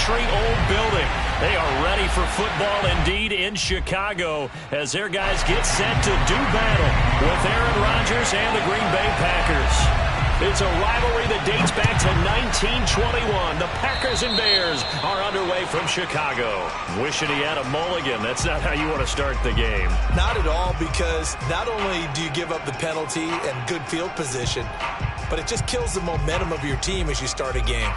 century-old building. They are ready for football indeed in Chicago as their guys get set to do battle with Aaron Rodgers and the Green Bay Packers. It's a rivalry that dates back to 1921. The Packers and Bears are underway from Chicago. Wishing he had a mulligan. That's not how you want to start the game. Not at all, because not only do you give up the penalty and good field position, but it just kills the momentum of your team as you start a game.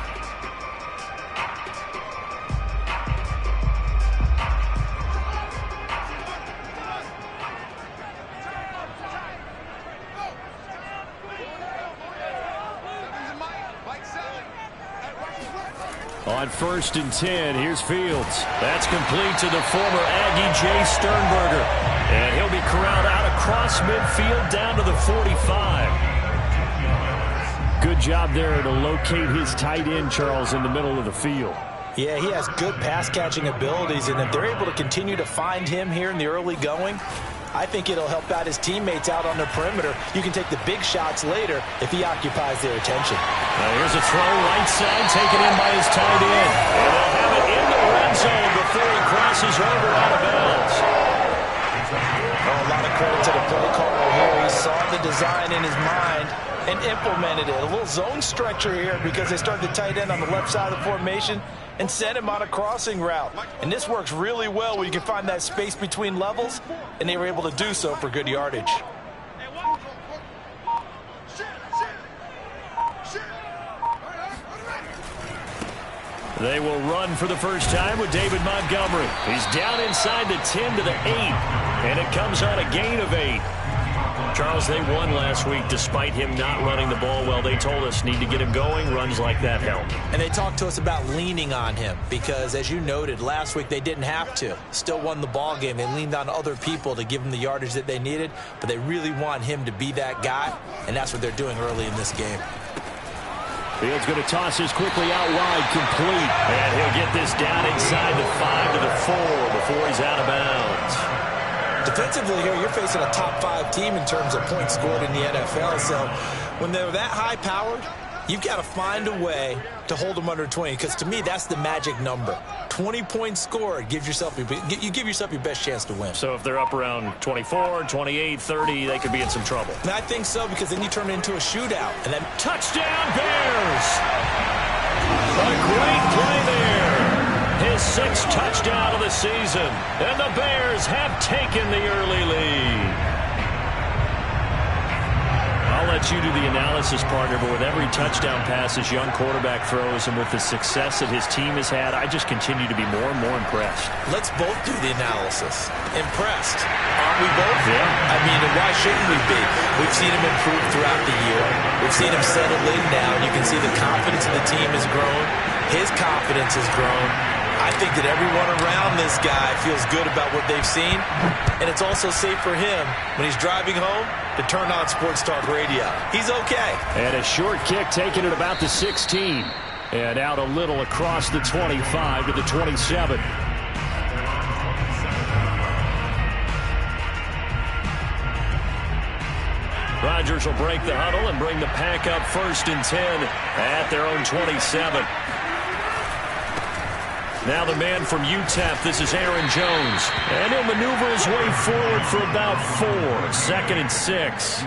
On 1st and 10, here's Fields. That's complete to the former Aggie Jay Sternberger. And he'll be corralled out across midfield down to the 45. Good job there to locate his tight end, Charles, in the middle of the field. Yeah, he has good pass-catching abilities, and if they're able to continue to find him here in the early going, I think it'll help out his teammates out on the perimeter. You can take the big shots later if he occupies their attention. Now here's a throw right side, taken in by his tight end. And they'll have it in the red zone before he crosses over out of bounds. Oh, a lot of credit to the play caller here. He saw the design in his mind and implemented it. A little zone stretcher here because they started the tight end on the left side of the formation and sent him on a crossing route. And this works really well when you can find that space between levels, and they were able to do so for good yardage. They will run for the first time with David Montgomery. He's down inside the 10 to the 8, and it comes on a gain of 8. Charles, they won last week despite him not running the ball well. They told us need to get him going. Runs like that help. And they talked to us about leaning on him because, as you noted, last week they didn't have to. Still won the ball game. They leaned on other people to give them the yardage that they needed, but they really want him to be that guy, and that's what they're doing early in this game. Fields going to toss this quickly out wide, complete. And he'll get this down inside the 5 to the 4 before he's out of bounds. Defensively here, you're facing a top-5 team in terms of points scored in the NFL. So when they're that high-powered, you've got to find a way to hold them under 20. Because to me, that's the magic number. 20 points scored gives yourself you give yourself your best chance to win. So if they're up around 24, 28, 30, they could be in some trouble. And I think so, because then you turn it into a shootout. And then touchdown Bears! A great play there. His 6th touchdown of the season. And the Bears have taken the early lead. I'll let you do the analysis, partner, but with every touchdown pass this young quarterback throws and with the success that his team has had, I just continue to be more and more impressed. Let's both do the analysis. Impressed. Aren't we both? Yeah. I mean, why shouldn't we be? We've seen him improve throughout the year. We've seen him settle in now. You can see the confidence of the team has grown. His confidence has grown. I think that everyone around this guy feels good about what they've seen, and it's also safe for him when he's driving home to turn on Sports Talk Radio. He's okay. And a short kick taken at about the 16, and out a little across the 25 to the 27. Rodgers will break the huddle and bring the pack up 1st and 10 at their own 27. Now the man from UTEP, this is Aaron Jones. And he'll maneuver his way forward for about 4. 2nd and 6.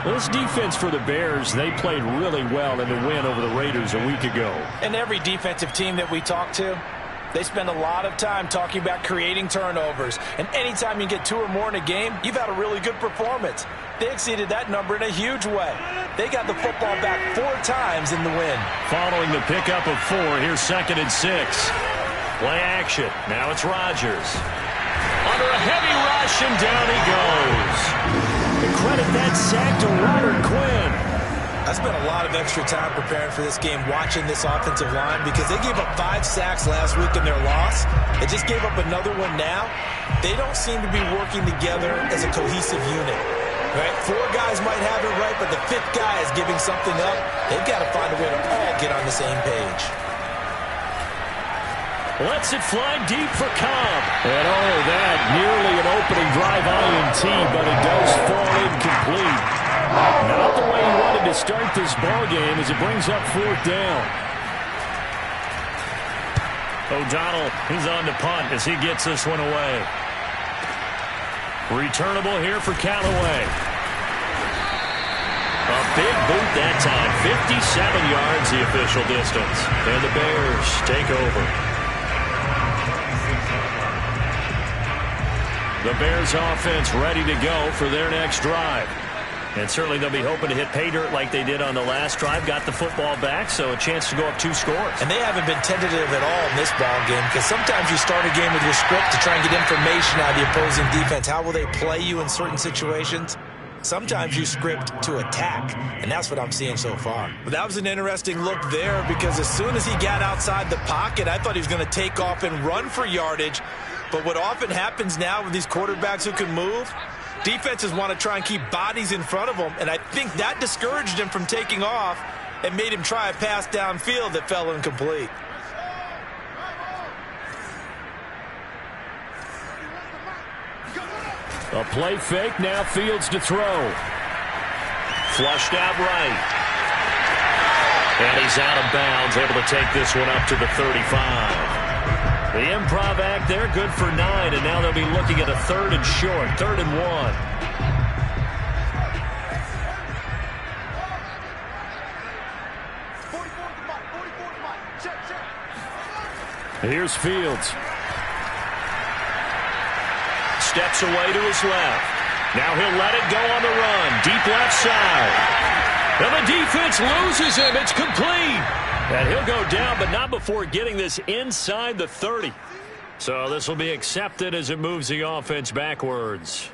This defense for the Bears, they played really well in the win over the Raiders a week ago. And every defensive team that we talk to, they spend a lot of time talking about creating turnovers. And anytime you get 2 or more in a game, you've had a really good performance. They exceeded that number in a huge way. They got the football back 4 times in the win. Following the pickup of 4, here's 2nd and 6. Play action. Now it's Rodgers. Under a heavy rush, and down he goes. And credit that sack to Robert Quinn. I spent a lot of extra time preparing for this game, watching this offensive line, because they gave up 5 sacks last week in their loss. They just gave up another one now. They don't seem to be working together as a cohesive unit. Right? 4 guys might have it right, but the 5th guy is giving something up. They've got to find a way to all get on the same page. Lets it fly deep for Cobb. And oh, that nearly an opening drive INT, but it does fall incomplete. Not the way he wanted to start this ball game as it brings up 4th down. O'Donnell is on to punt as he gets this one away. Returnable here for Callaway. A big boot that time. 57 yards the official distance. And the Bears take over. The Bears offense ready to go for their next drive. And certainly they'll be hoping to hit pay dirt like they did on the last drive. Got the football back, so a chance to go up 2 scores. And they haven't been tentative at all in this ball game, because sometimes you start a game with your script to try and get information out of the opposing defense. How will they play you in certain situations? Sometimes you script to attack, and that's what I'm seeing so far. But that was an interesting look there, because as soon as he got outside the pocket, I thought he was going to take off and run for yardage. But what often happens now with these quarterbacks who can move, defenses want to try and keep bodies in front of them, and I think that discouraged him from taking off and made him try a pass downfield that fell incomplete. A play fake, now Fields to throw. Flushed out right. And he's out of bounds, able to take this one up to the 35. The improv act there, good for 9, and now they'll be looking at a 3rd and short, 3rd and 1. Here's Fields. Steps away to his left. Now he'll let it go on the run. Deep left side. And the defense loses him. It's complete. And he'll go down, but not before getting this inside the 30. So this will be accepted as it moves the offense backwards.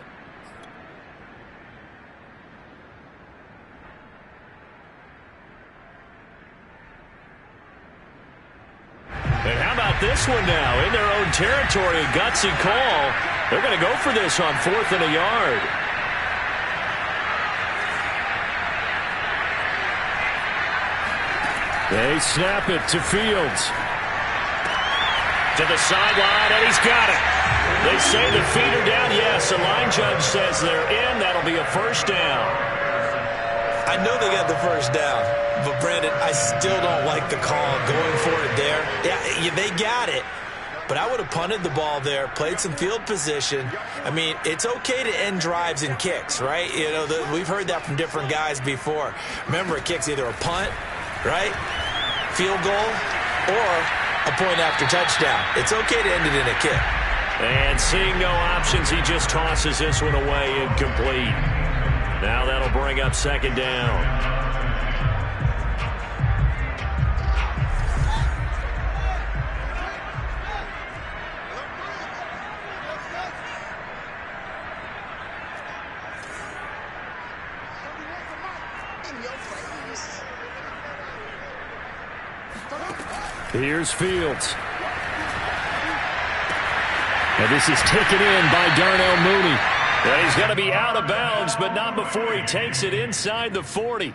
And how about this one now? In their own territory, a gutsy call. They're going to go for this on 4th and a yard. They snap it to Fields. To the sideline, and he's got it. They say the feet are down. Yes, the line judge says they're in. That'll be a first down. I know they got the first down, but Brandon, I still don't like the call going for it there. Yeah, they got it. But I would have punted the ball there, played some field position. I mean, it's okay to end drives and kicks, right? You know, we've heard that from different guys before. Remember, a kick's either a punt, right, field goal, or a point after touchdown. It's okay to end it in a kick. And seeing no options, he just tosses this one away incomplete. Now that'll bring up 2nd down. Here's Fields. And this is taken in by Darnell Mooney. And he's going to be out of bounds, but not before he takes it inside the 40.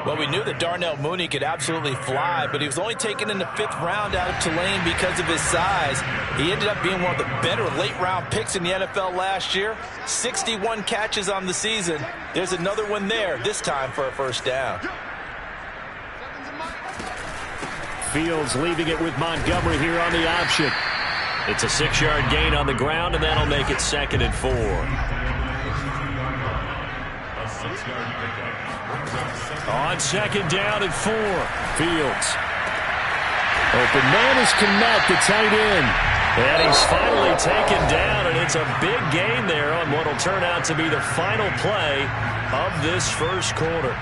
Well, we knew that Darnell Mooney could absolutely fly, but he was only taken in the 5th round out of Tulane because of his size. He ended up being one of the better late-round picks in the NFL last year. 61 catches on the season. There's another one there, this time for a first down. Fields leaving it with Montgomery here on the option. It's a 6-yard gain on the ground, and that'll make it 2nd and 4. On 2nd down and 4. Fields. Open man is Kmet, the tight end. And he's finally taken down, and it's a big gain there on what will turn out to be the final play of this first quarter.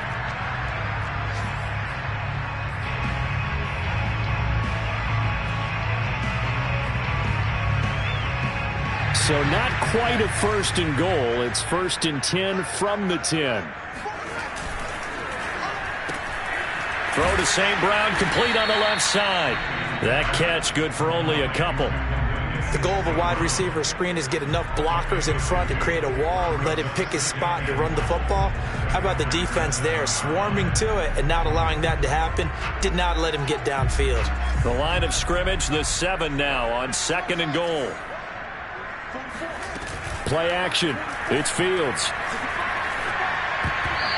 So not quite a 1st and goal. It's 1st and 10 from the 10. Throw to St. Brown, complete on the left side. That catch good for only a couple. The goal of a wide receiver screen is get enough blockers in front to create a wall and let him pick his spot to run the football. How about the defense there, swarming to it and not allowing that to happen? Did not let him get downfield. The line of scrimmage, the 7 now on 2nd and goal. Play action. It's Fields.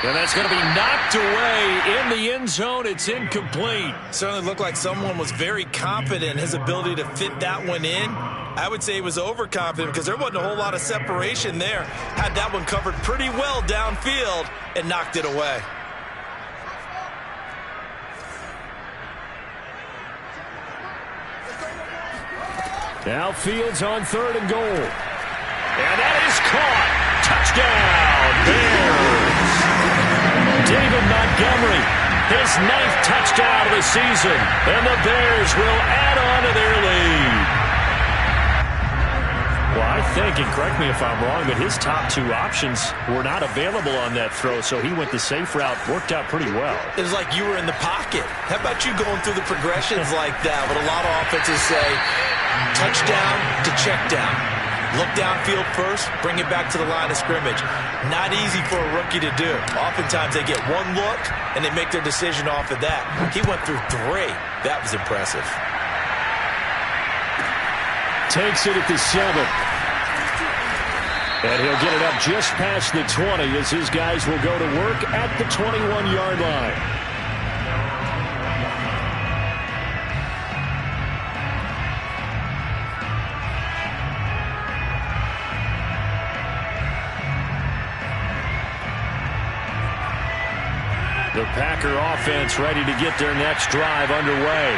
And that's going to be knocked away in the end zone. It's incomplete. Certainly looked like someone was very confident in his ability to fit that one in. I would say he was overconfident because there wasn't a whole lot of separation there. Had that one covered pretty well downfield and knocked it away. Now Fields on 3rd and goal. And that is caught. Touchdown, Bears. David Montgomery, his 9th touchdown of the season. And the Bears will add on to their lead. Well, I think, and correct me if I'm wrong, but his top 2 options were not available on that throw, so he went the safe route. Worked out pretty well. It was like you were in the pocket. How about you going through the progressions like that? What a lot of offenses say, touchdown to check down. Look downfield first, bring it back to the line of scrimmage. Not easy for a rookie to do. Oftentimes they get one look, and they make their decision off of that. He went through 3. That was impressive. Takes it at the 7. And he'll get it up just past the 20 as his guys will go to work at the 21-yard line. The Packer offense ready to get their next drive underway.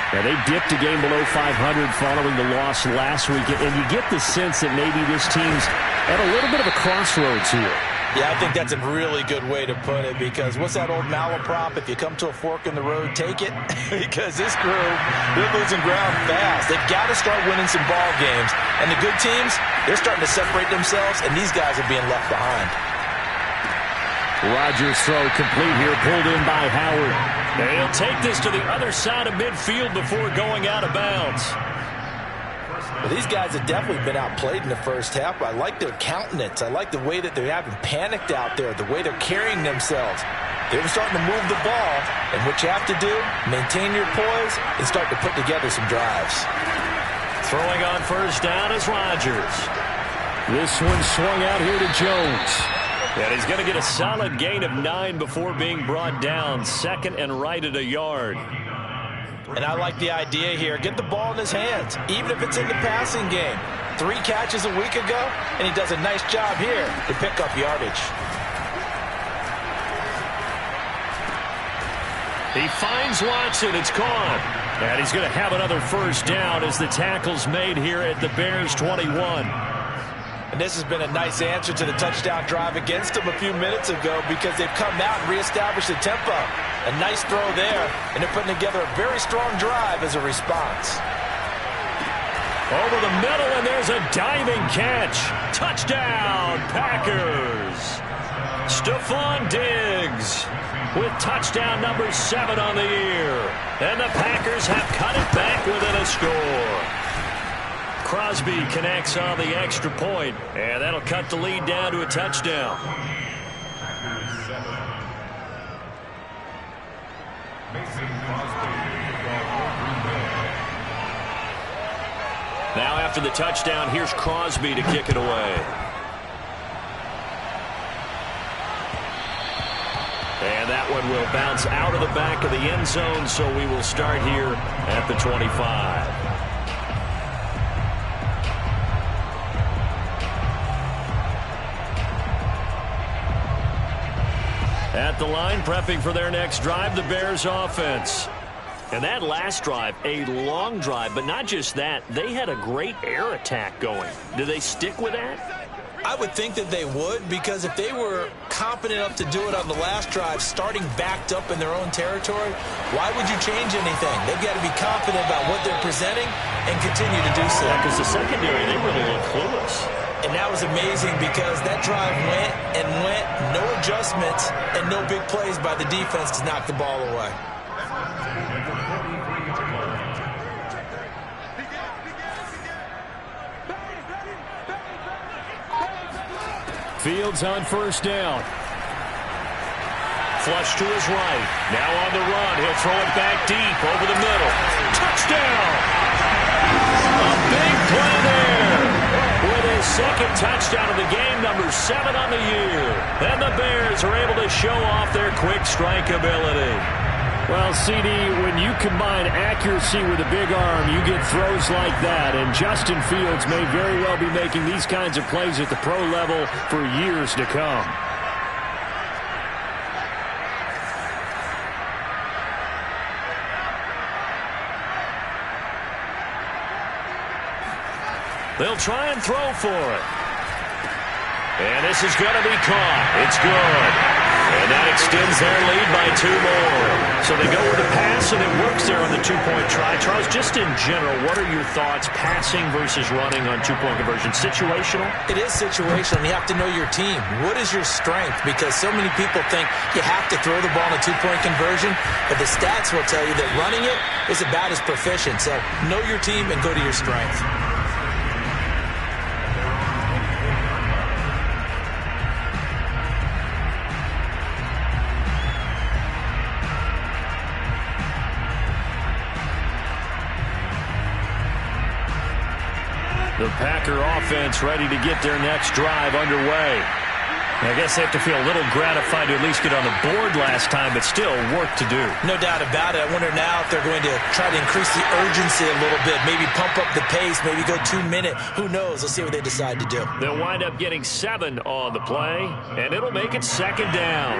Now, they dipped a game below 500 following the loss last week, and you get the sense that maybe this team's at a little bit of a crossroads here. Yeah, I think that's a really good way to put it because what's that old malaprop? If you come to a fork in the road, take it. Because this crew, they're losing ground fast. They've got to start winning some ball games. And the good teams, they're starting to separate themselves, and these guys are being left behind. Rodgers' throw complete here, pulled in by Howard. And he'll take this to the other side of midfield before going out of bounds. Well, these guys have definitely been outplayed in the first half, but I like their countenance. I like the way that they're having panicked out there, the way they're carrying themselves. They're starting to move the ball, and what you have to do, maintain your poise and start to put together some drives. Throwing on first down is Rodgers. This one swung out here to Jones. And he's going to get a solid gain of 9 before being brought down. 2nd and right at a yard. And I like the idea here. Get the ball in his hands, even if it's in the passing game. 3 catches a week ago, and he does a nice job here to pick up yardage. He finds Watson. It's caught. And he's going to have another first down as the tackle's made here at the Bears 21. And this has been a nice answer to the touchdown drive against them a few minutes ago because they've come out and reestablished the tempo. A nice throw there, and they're putting together a very strong drive as a response. Over the middle, and there's a diving catch. Touchdown, Packers. Stephon Diggs with touchdown number 7 on the year. And the Packers have cut it back within a score. Crosby connects on the extra point, and that'll cut the lead down to a touchdown. Now after the touchdown, here's Crosby to kick it away. And that one will bounce out of the back of the end zone, so we will start here at the 25. At the line, prepping for their next drive, the Bears offense. And that last drive, a long drive, but not just that. They had a great air attack going. Do they stick with that? I would think that they would, because if they were confident enough to do it on the last drive, starting backed up in their own territory, why would you change anything? They've got to be confident about what they're presenting and continue to do so. Yeah, because the secondary, they really look clueless. And that was amazing because that drive went and went, no adjustments, and no big plays by the defense to knock the ball away. Fields on first down. Flush to his right. Now on the run. He'll throw it back deep over the middle. Touchdown! A big play there. With his 2nd touchdown of the game, number 7 on the year. And the Bears are able to show off their quick strike ability. Well, CD, when you combine accuracy with a big arm, you get throws like that. And Justin Fields may very well be making these kinds of plays at the pro level for years to come. They'll try and throw for it. And this is going to be caught. It's good. And that extends their lead by 2 more. So they go with the pass, and it works there on the two-point try. Charles, just in general, what are your thoughts passing versus running on two-point conversion? Situational? It is situational. You have to know your team. What is your strength? Because so many people think you have to throw the ball in a two-point conversion, but the stats will tell you that running it is about as proficient. So know your team and go to your strength. The Packer offense ready to get their next drive underway. I guess they have to feel a little gratified to at least get on the board last time, but still work to do. No doubt about it. I wonder now if they're going to try to increase the urgency a little bit, maybe pump up the pace, maybe go 2 minute. Who knows? Let's see what they decide to do. They'll wind up getting 7 on the play, and it'll make it 2nd down.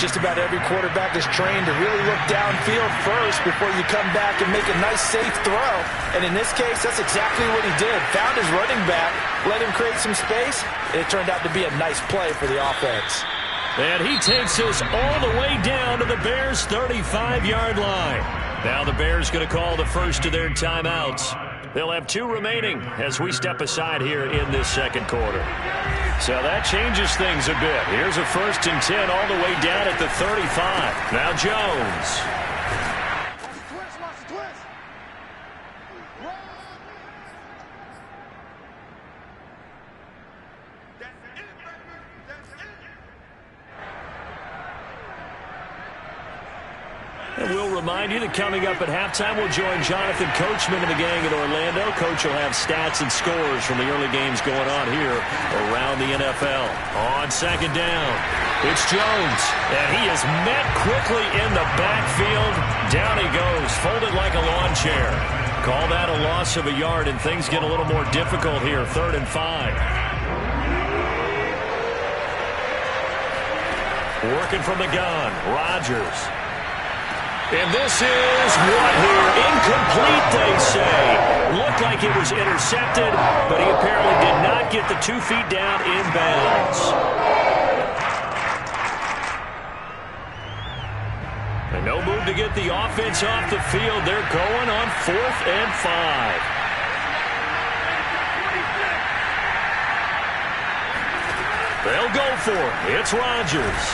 Just about every quarterback is trained to really look downfield first before you come back and make a nice, safe throw. And in this case, that's exactly what he did. Found his running back, let him create some space, and it turned out to be a nice play for the offense. And he takes us all the way down to the Bears' 35-yard line. Now the Bears going to call the first of their timeouts. They'll have 2 remaining as we step aside here in this second quarter. So that changes things a bit. Here's a 1st and 10 all the way down at the 35. Now Jones. And we'll remind you that coming up at halftime, we'll join Jonathan Coachman and the gang in Orlando. Coach will have stats and scores from the early games going on here around the NFL. On 2nd down, it's Jones. And he is met quickly in the backfield. Down he goes, folded like a lawn chair. Call that a loss of a yard, and things get a little more difficult here. 3rd and 5. Working from the gun, Rodgers. And this is what here? Incomplete, they say. Looked like it was intercepted, but he apparently did not get the 2 feet down in bounds. And no move to get the offense off the field. They're going on 4th and 5. They'll go for it. It's Rodgers.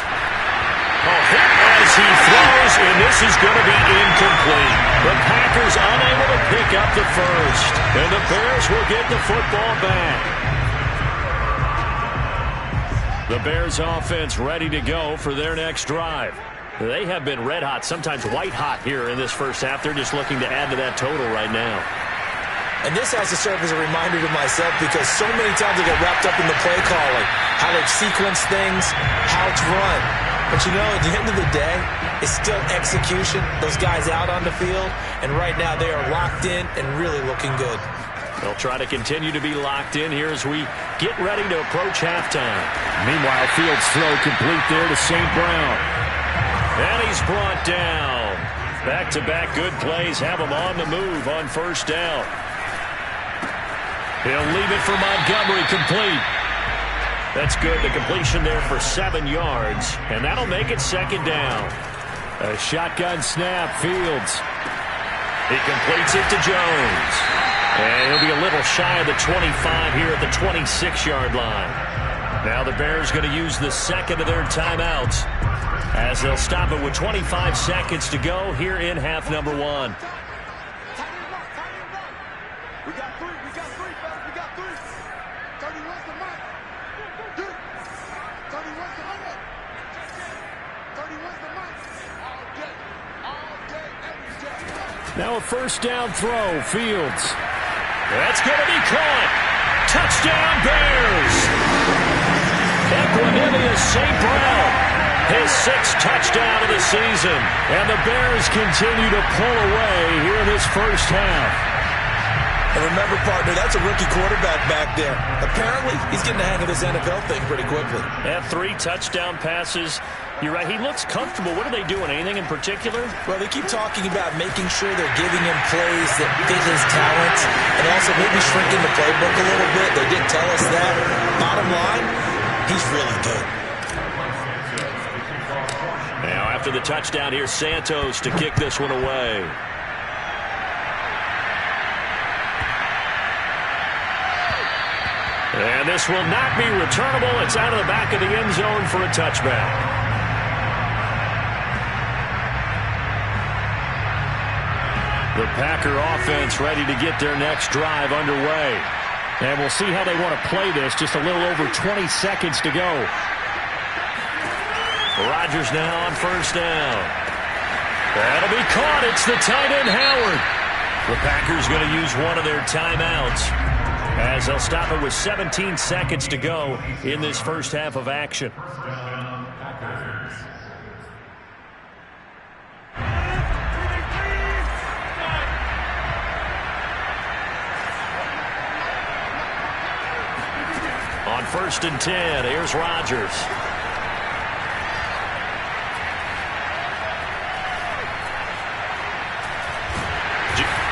A hit as he throws, and this is going to be incomplete. The Packers unable to pick up the first, and the Bears will get the football back. The Bears offense ready to go for their next drive. They have been red hot, sometimes white hot here in this first half. They're just looking to add to that total right now. And this has to serve as a reminder to myself because so many times I get wrapped up in the play calling, how they sequence things, how it's run. But you know, at the end of the day, it's still execution. Those guys out on the field, and right now they are locked in and really looking good. They'll try to continue to be locked in here as we get ready to approach halftime. Meanwhile, Fields' throw complete there to St. Brown. And he's brought down. Back-to-back good plays have him on the move on 1st down. He'll leave it for Montgomery complete. That's good. The completion there for 7 yards. And that'll make it 2nd down. A shotgun snap, Fields. He completes it to Jones. And he'll be a little shy of the 25 here at the 26-yard line. Now the Bears going to use the 2nd of their timeouts as they'll stop it with 25 seconds to go here in half number 1. We got 3, fellas. We got 3. 31's the mark. 31's the mark. 31's the mark. All day, every day. Now a 1st down throw, Fields. That's going to be caught. Touchdown, Bears. Equanimeous St. Brown, his 6th touchdown of the season. And the Bears continue to pull away here in this first half. And remember, partner, that's a rookie quarterback back there. Apparently, he's getting the hang of this NFL thing pretty quickly. Yeah, 3 touchdown passes. You're right. He looks comfortable. What are they doing? Anything in particular? Well, they keep talking about making sure they're giving him plays that fit his talents and also maybe shrinking the playbook a little bit. They did tell us that. Bottom line, he's really good. Now, after the touchdown, here's Santos to kick this one away. And this will not be returnable. It's out of the back of the end zone for a touchback. The Packer offense ready to get their next drive underway. And we'll see how they want to play this. Just a little over 20 seconds to go. Rodgers now on first down. That'll be caught. It's the tight end, Howard. The Packers going to use one of their timeouts, as they'll stop it with 17 seconds to go in this first half of action. On 1st and 10, here's Rodgers.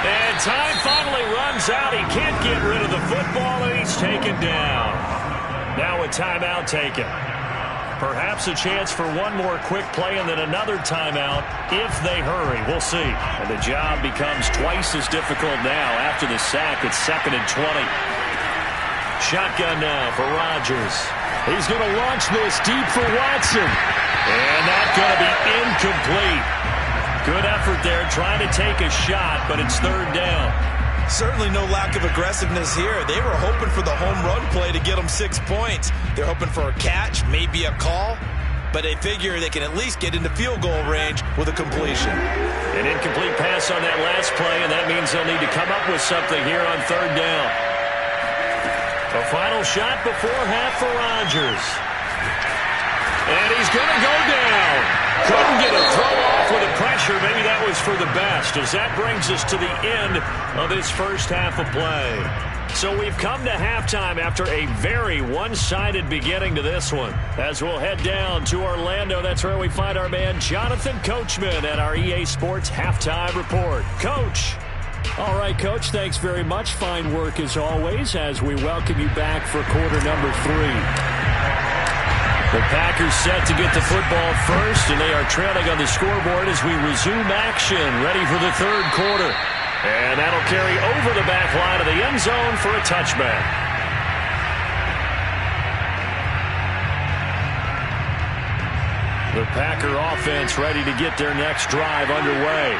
And time finally runs out. He can't get rid of the football, and he's taken down. Now a timeout taken. Perhaps a chance for one more quick play and then another timeout if they hurry. We'll see. And the job becomes twice as difficult now after the sack. It's 2nd and 20. Shotgun now for Rodgers. He's going to launch this deep for Watson. And that's going to be incomplete. Good effort there, trying to take a shot, but it's 3rd down. Certainly no lack of aggressiveness here. They were hoping for the home run play to get them 6 points. They're hoping for a catch, maybe a call, but they figure they can at least get into field goal range with a completion. An incomplete pass on that last play, and that means they'll need to come up with something here on 3rd down. A final shot before half for Rodgers. And he's going to go down. Couldn't get a throw off with the pressure. Maybe that was for the best, as that brings us to the end of this first half of play. So we've come to halftime after a very one-sided beginning to this one. As we'll head down to Orlando, that's where we find our man Jonathan Coachman at our EA Sports Halftime Report. Coach. All right, Coach, thanks very much. Fine work as always as we welcome you back for quarter number 3. The Packers set to get the football first, and they are trailing on the scoreboard as we resume action, ready for the 3rd quarter. And that'll carry over the back line of the end zone for a touchback. The Packer offense ready to get their next drive underway.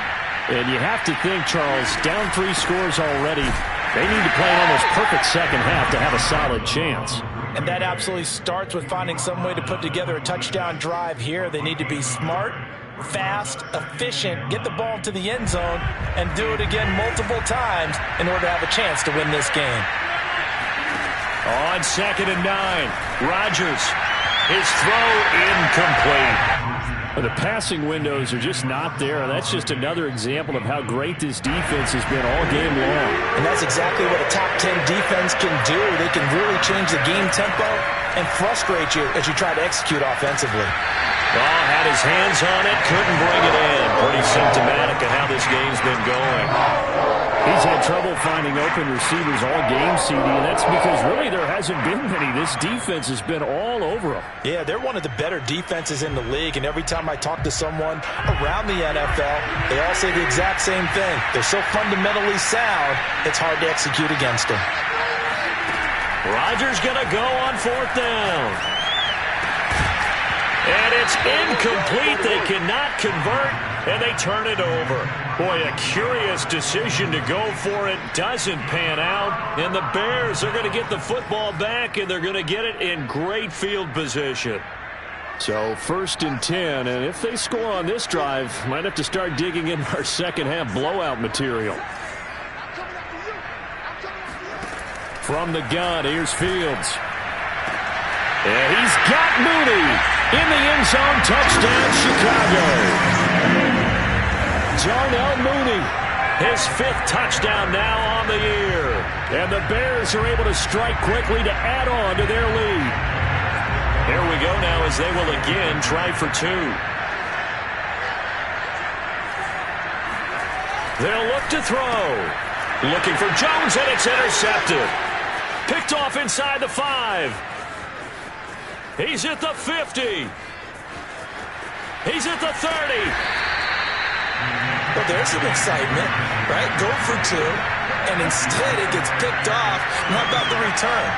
And you have to think, Charles, down 3 scores already. They need to play an almost perfect second half to have a solid chance. And that absolutely starts with finding some way to put together a touchdown drive here. They need to be smart, fast, efficient, get the ball to the end zone, and do it again multiple times in order to have a chance to win this game. On 2nd and 9, Rodgers. His throw incomplete. The passing windows are just not there. That's just another example of how great this defense has been all game long. And that's exactly what a top 10 defense can do. They can really change the game tempo and frustrate you as you try to execute offensively. Oh, had his hands on it, couldn't bring it in. Pretty symptomatic of how this game's been going. He's had trouble finding open receivers all game, CD, and that's because really there hasn't been many. This defense has been all over them. Yeah, they're one of the better defenses in the league, and every time I talk to someone around the NFL, they all say the exact same thing. They're so fundamentally sound, it's hard to execute against them. Rodgers going to go on 4th down. And it's incomplete. They cannot convert, and they turn it over. Boy, a curious decision to go for it. Doesn't pan out. And the Bears are going to get the football back, and they're going to get it in great field position. So 1st and 10, and if they score on this drive, might have to start digging in our second half blowout material. From the gun, here's Fields. And he's got Mooney in the end zone. Touchdown, Chicago. Darnell Mooney, his 5th touchdown now on the year. And the Bears are able to strike quickly to add on to their lead. Here we go now as they will again try for 2. They'll look to throw. Looking for Jones, and it's intercepted. Picked off inside the 5. He's at the 50. He's at the 30. Well, there's some excitement, right? Go for 2, and instead it gets picked off. And how about the return?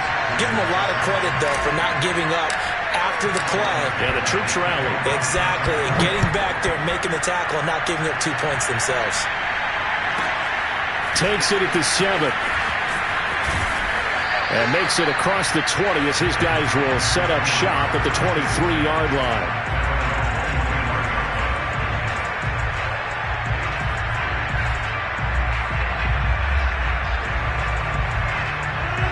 Give him a lot of credit, though, for not giving up after the play. Yeah, the troops rallied. Exactly, and getting back there and making the tackle and not giving up 2 points themselves. Takes it at the 7. And makes it across the 20 as his guys will set up shop at the 23-yard line.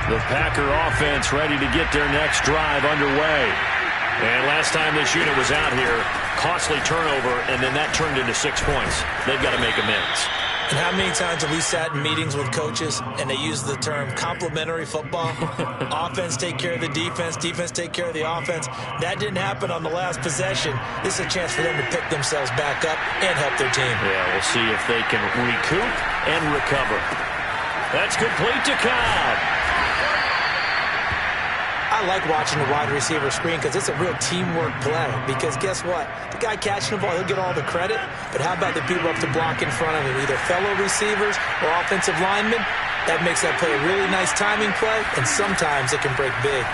The Packer offense ready to get their next drive underway. And last time this unit was out here, costly turnover, and then that turned into 6 points. They've got to make amends. And how many times have we sat in meetings with coaches and they use the term complementary football? Offense take care of the defense, defense take care of the offense. That didn't happen on the last possession. This is a chance for them to pick themselves back up and help their team. Yeah, we'll see if they can recoup and recover. That's complete to Cobb. I like watching the wide receiver screen because it's a real teamwork play. Because guess what? The guy catching the ball, he'll get all the credit. But how about the people up to block in front of him? Either fellow receivers or offensive linemen. That makes that play a really nice timing play. And sometimes it can break big.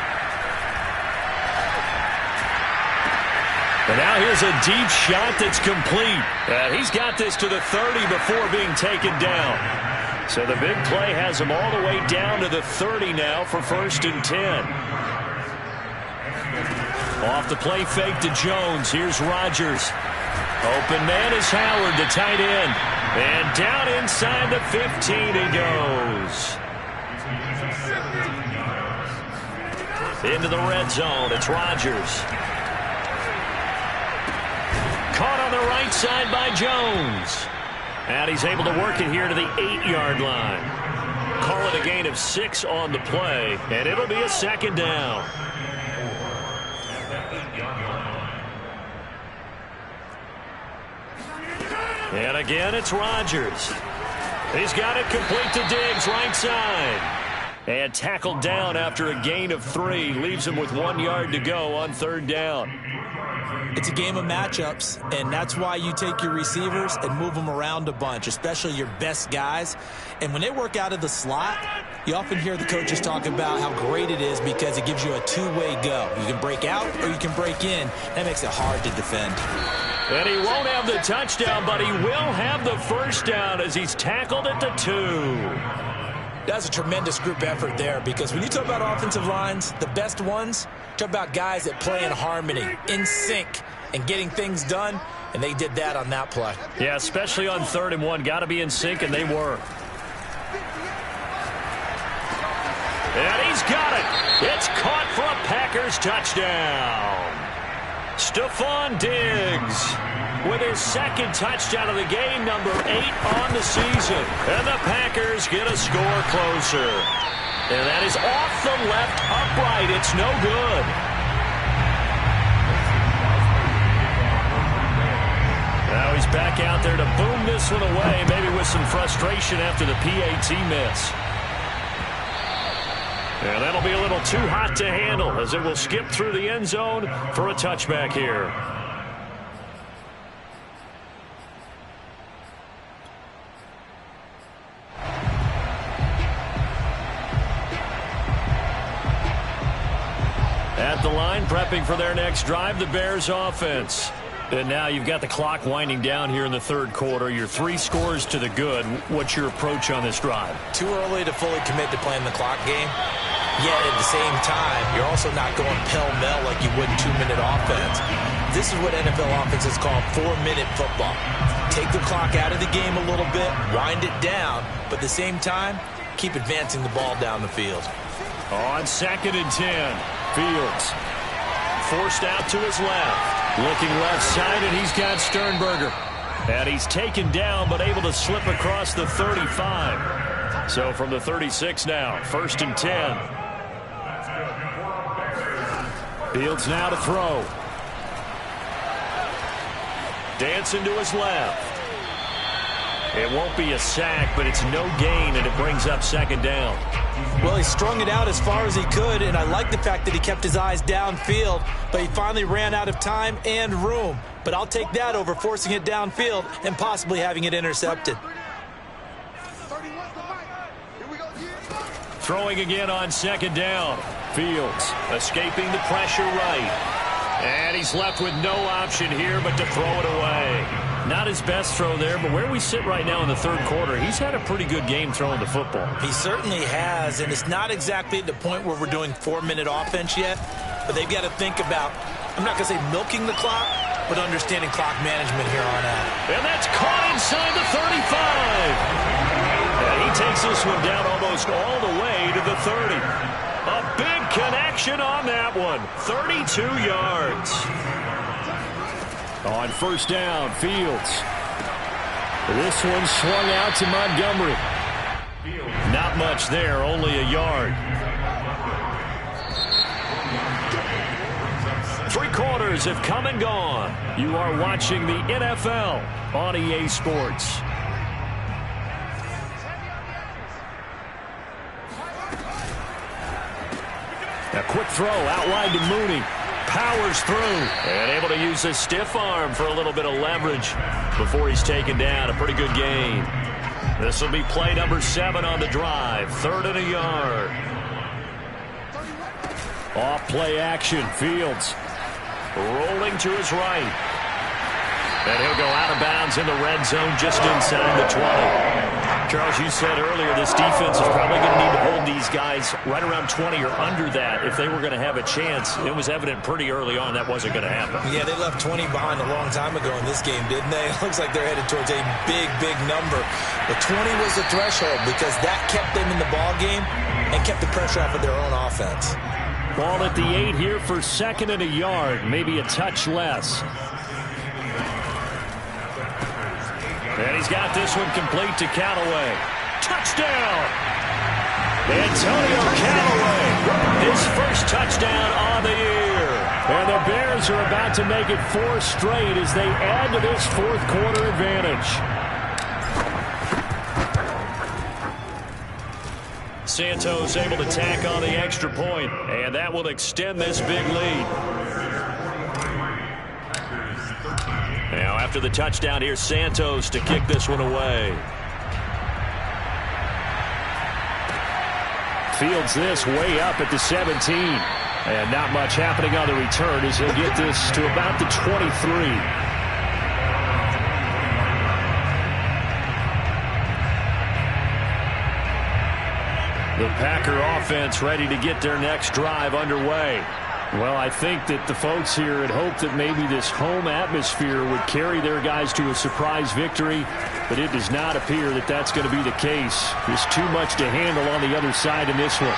And now here's a deep shot that's complete. He's got this to the 30 before being taken down. So the big play has him all the way down to the 30 now for 1st and 10. Off the play fake to Jones. Here's Rodgers. Open man is Howard, the tight end. And down inside the 15 he goes. Into the red zone. It's Rodgers. Caught on the right side by Jones. And he's able to work it here to the 8-yard line. Call it a gain of 6 on the play, and it'll be a 2nd down. And again, it's Rodgers. He's got it complete to Diggs, right side. And tackled down after a gain of 3. Leaves him with 1 yard to go on 3rd down. It's a game of matchups, and that's why you take your receivers and move them around a bunch, especially your best guys. And when they work out of the slot, you often hear the coaches talk about how great it is because it gives you a 2-way go. You can break out or you can break in. That makes it hard to defend. And he won't have the touchdown, but he will have the 1st down as he's tackled at the 2. That's a tremendous group effort there because when you talk about offensive lines, the best ones, talk about guys that play in harmony, in sync, and getting things done, and they did that on that play. Yeah, especially on 3rd and 1. Got to be in sync, and they were. And he's got it. It's caught for a Packers touchdown. Stephon Diggs with his 2nd touchdown of the game, number 8 on the season. And the Packers get a score closer. And that is off the left upright. It's no good. Now he's back out there to boom this one away, maybe with some frustration after the PAT miss. And that'll be a little too hot to handle as it will skip through the end zone for a touchback here. At the line, prepping for their next drive, the Bears offense. And now you've got the clock winding down here in the 3rd quarter. You're 3 scores to the good. What's your approach on this drive? Too early to fully commit to playing the clock game. Yet at the same time, you're also not going pell-mell like you would in 2-minute offense. This is what NFL offenses call 4-minute football. Take the clock out of the game a little bit, wind it down, but at the same time, keep advancing the ball down the field. On 2nd and 10, Fields. forced out to his left. Looking left side, and he's got Sternberger. And he's taken down, but able to slip across the 35. So from the 36 now, 1st and 10. Fields now to throw. Dancing to his left. It won't be a sack, but it's no gain, and it brings up 2nd down. Well, he strung it out as far as he could, and I like the fact that he kept his eyes downfield, but he finally ran out of time and room. But I'll take that over forcing it downfield and possibly having it intercepted. Throwing again on 2nd down. Fields escaping the pressure right. And he's left with no option here but to throw it away. Not his best throw there, but where we sit right now in the 3rd quarter, he's had a pretty good game throwing the football. He certainly has, and it's not exactly at the point where we're doing 4-minute offense yet, but they've got to think about, I'm not going to say milking the clock, but understanding clock management here on out. And that's caught inside the 35. And he takes this one down almost all the way to the 30. A big connection on that one. 32 yards. On 1st down, Fields. This one swung out to Montgomery. Not much there, only a yard. 3 quarters have come and gone. You are watching the NFL on EA Sports. A quick throw outlined to Mooney. Powers through and able to use his stiff arm for a little bit of leverage before he's taken down. A pretty good gain. This will be play number 7 on the drive. 3rd and a yard. Off play action. Fields rolling to his right. And he'll go out of bounds in the red zone just inside the 20. Charles, you said earlier this defense is probably going to need to hold these guys right around 20 or under that if they were going to have a chance. It was evident pretty early on that wasn't going to happen. Yeah, they left 20 behind a long time ago in this game, didn't they? It looks like they're headed towards a big, big number. But 20 was the threshold because that kept them in the ball game and kept the pressure off of their own offense. Ball at the 8 here for 2nd and a yard, maybe a touch less. And he's got this one complete to Callaway. Touchdown! Antonio Callaway, his first touchdown on the year. And the Bears are about to make it 4 straight as they add to this 4th quarter advantage. Santos able to tack on the extra point, and that will extend this big lead. Now, after the touchdown, here's Santos to kick this one away. Fields this way up at the 17. And not much happening on the return as he'll get this to about the 23. The Packer offense ready to get their next drive underway. Well, I think that the folks here had hoped that maybe this home atmosphere would carry their guys to a surprise victory, but it does not appear that that's going to be the case. There's too much to handle on the other side in this one.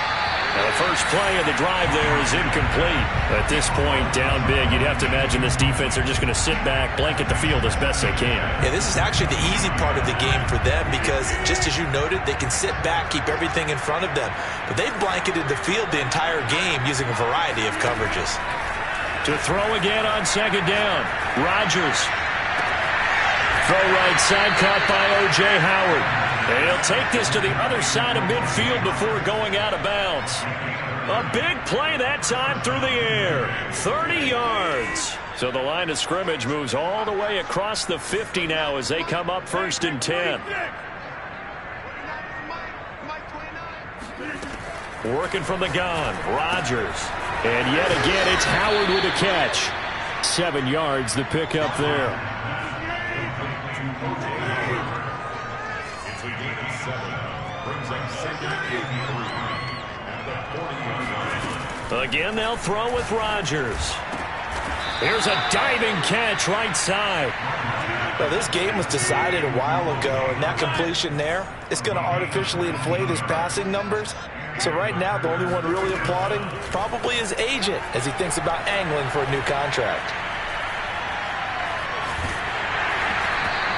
Now, the first play of the drive there is incomplete. At this point, down big, you'd have to imagine this defense are just going to sit back, blanket the field as best they can. Yeah, this is actually the easy part of the game for them because, just as you noted, they can sit back, keep everything in front of them. But they've blanketed the field the entire game using a variety of coverages. To throw again on 2nd down, Rodgers. Throw right side, caught by O.J. Howard. And he'll take this to the other side of midfield before going out of bounds. A big play that time through the air. 30 yards. So the line of scrimmage moves all the way across the 50 now as they come up 1st and 10. Working from the gun, Rodgers. And yet again, it's Howard with a catch. 7 yards, the pickup there. Again, they'll throw with Rodgers. Here's a diving catch right side. Well, this game was decided a while ago, and that completion there, it's going to artificially inflate his passing numbers. So right now, the only one really applauding probably his agent as he thinks about angling for a new contract.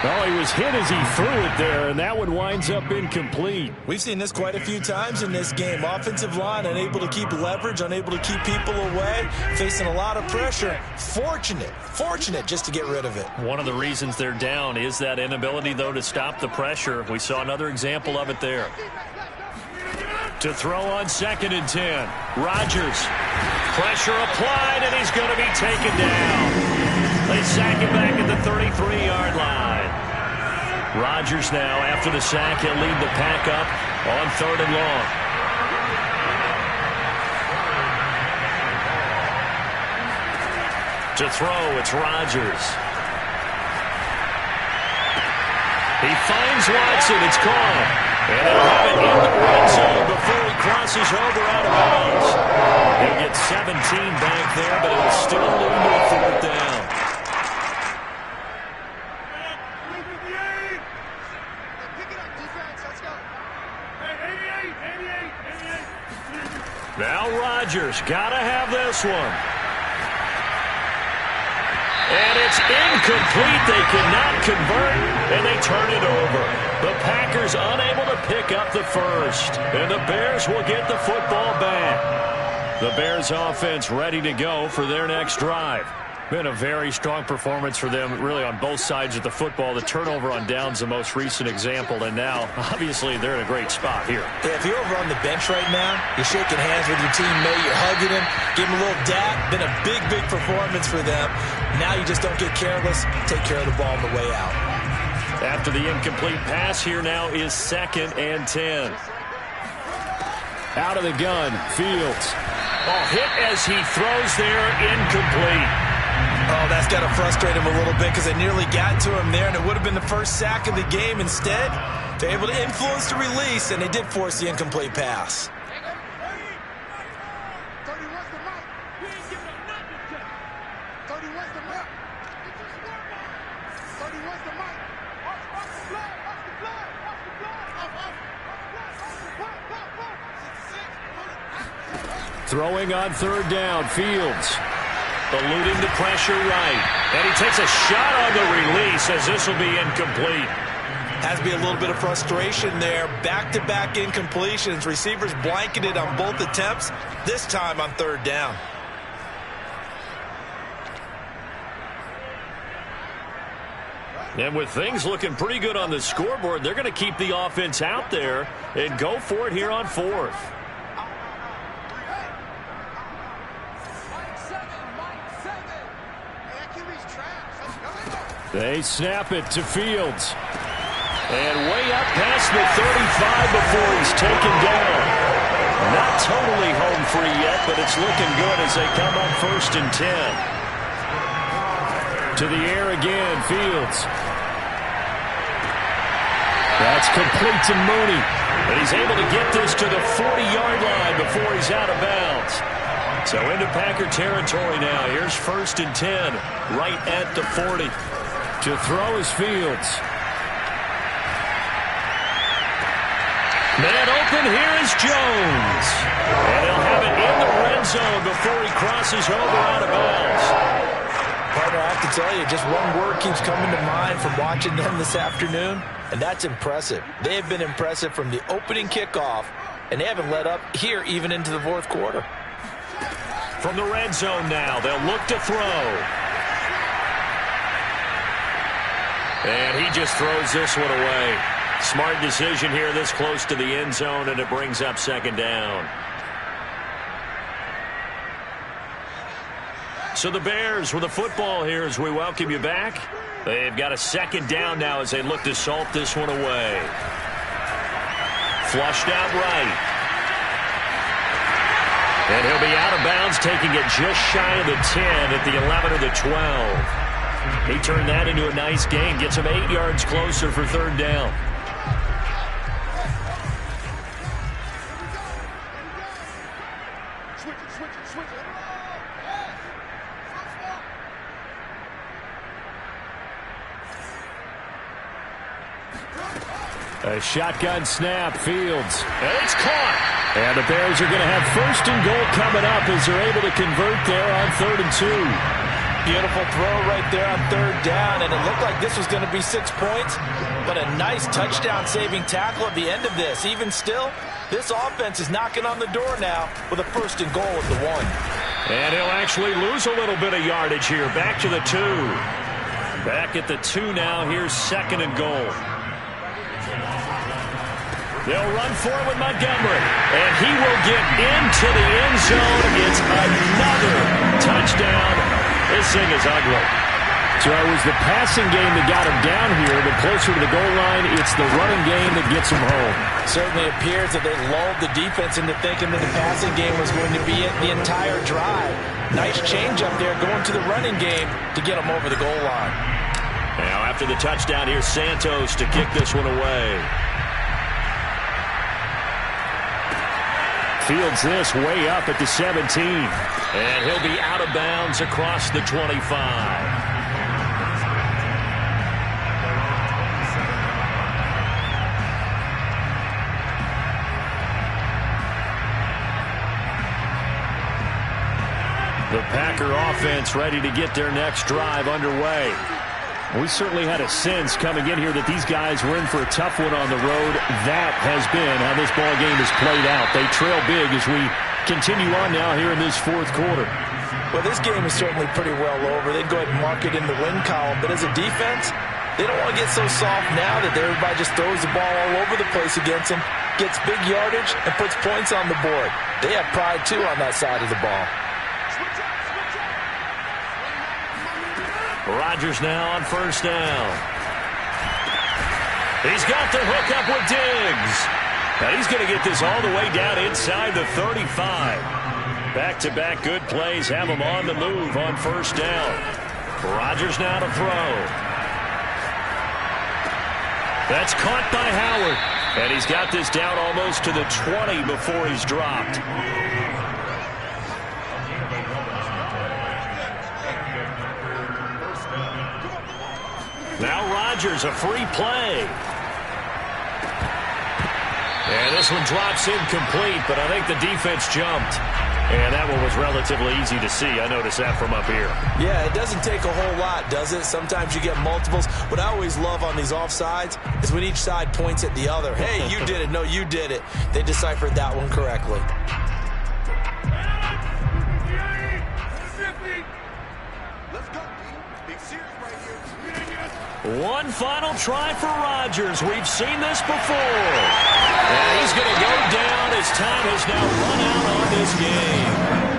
Well, he was hit as he threw it there, and that one winds up incomplete. We've seen this quite a few times in this game. Offensive line unable to keep leverage, unable to keep people away, facing a lot of pressure. Fortunate just to get rid of it. One of the reasons they're down is that inability, though, to stop the pressure. We saw another example of it there. To throw on 2nd and 10. Rodgers. Pressure applied, and he's going to be taken down. They sack him back at the 33-yard line. Rodgers now, after the sack, he'll lead the pack up on 3rd and long. To throw, it's Rodgers. He finds Watson. It's caught. And they'll have it in the red zone before he crosses over out of bounds. He'll get 17 back there, but it'll still lead to a 4th down. Now Rodgers, gotta have this one. And it's incomplete. They cannot convert, and they turn it over. The Packers unable to pick up the first, and the Bears will get the football back. The Bears offense ready to go for their next drive. Been a very strong performance for them, really, on both sides of the football. The turnover on downs, the most recent example, and now, obviously, they're in a great spot here. Yeah, if you're over on the bench right now, you're shaking hands with your teammate, you're hugging him, give him a little dap. Been a big performance for them. Now you just don't get careless. Take care of the ball on the way out. After the incomplete pass, here now is 2nd and 10. Out of the gun, Fields. Oh, hit as he throws there, incomplete. Oh, that's got to frustrate him a little bit because they nearly got to him there, and it would have been the first sack of the game. Instead, they're able to influence the release, and they did force the incomplete pass. Throwing on 3rd down, Fields. Eluding the pressure right. And he takes a shot on the release as this will be incomplete. Has to be a little bit of frustration there. Back-to-back incompletions. Receivers blanketed on both attempts, this time on 3rd down. And with things looking pretty good on the scoreboard, they're going to keep the offense out there and go for it here on 4th. They snap it to Fields. And way up past the 35 before he's taken down. Not totally home free yet, but it's looking good as they come up 1st and 10. To the air again, Fields. That's complete to Mooney. And he's able to get this to the 40-yard line before he's out of bounds. So into Packer territory now. Here's 1st and 10, right at the 40. To throw is Fields. Man open, here is Jones. And he'll have it in the red zone before he crosses over out of bounds. Partner, I have to tell you, just one word keeps coming to mind from watching them this afternoon, and that's impressive. They have been impressive from the opening kickoff, and they haven't let up here even into the 4th quarter. From the red zone now, they'll look to throw. And he just throws this one away. Smart decision here this close to the end zone, and it brings up 2nd down. So the Bears with the football here as we welcome you back. They've got a 2nd down now as they look to salt this one away. Flushed out right. And he'll be out of bounds, taking it just shy of the 10 at the 11 or the 12. He turned that into a nice gain, gets him 8 yards closer for 3rd down. A shotgun snap, Fields. And it's caught. And the Bears are going to have 1st and goal coming up as they're able to convert there on 3rd and 2. Beautiful throw right there on 3rd down, and it looked like this was going to be 6 points, but a nice touchdown-saving tackle at the end of this. Even still, this offense is knocking on the door now with a 1st and goal at the 1. And he'll actually lose a little bit of yardage here. Back to the 2. Back at the 2 now. Here's 2nd and goal. They'll run forward with Montgomery, and he will get into the end zone. It's another touchdown. This thing is ugly. So it was the passing game that got him down here, but closer to the goal line, it's the running game that gets him home. Certainly appears that they lulled the defense into thinking that the passing game was going to be it the entire drive. Nice change up there going to the running game to get him over the goal line. Now after the touchdown, here's Santos to kick this one away. Fields this way up at the 17. And he'll be out of bounds across the 25. The Packer offense ready to get their next drive underway. We certainly had a sense coming in here that these guys were in for a tough one on the road. That has been how this ball game has played out. They trail big as we continue on now here in this 4th quarter. Well, this game is certainly pretty well over. They'd go ahead and mark it in the win column. But as a defense, they don't want to get so soft now that everybody just throws the ball all over the place against them, gets big yardage, and puts points on the board. They have pride, too, on that side of the ball. Rodgers now on 1st down. He's got the hook up with Diggs. And he's going to get this all the way down inside the 35. Back-to-back good plays have him on the move on 1st down. Rodgers now to throw. That's caught by Howard. And he's got this down almost to the 20 before he's dropped. Now Rodgers, a free play. And this one drops incomplete, but I think the defense jumped. And that one was relatively easy to see. I noticed that from up here. Yeah, it doesn't take a whole lot, does it? Sometimes you get multiples. What I always love on these offsides is when each side points at the other. Hey, you did it. No, you did it. They deciphered that one correctly. One final try for Rodgers. We've seen this before. And he's going to go down as time has now run out on this game.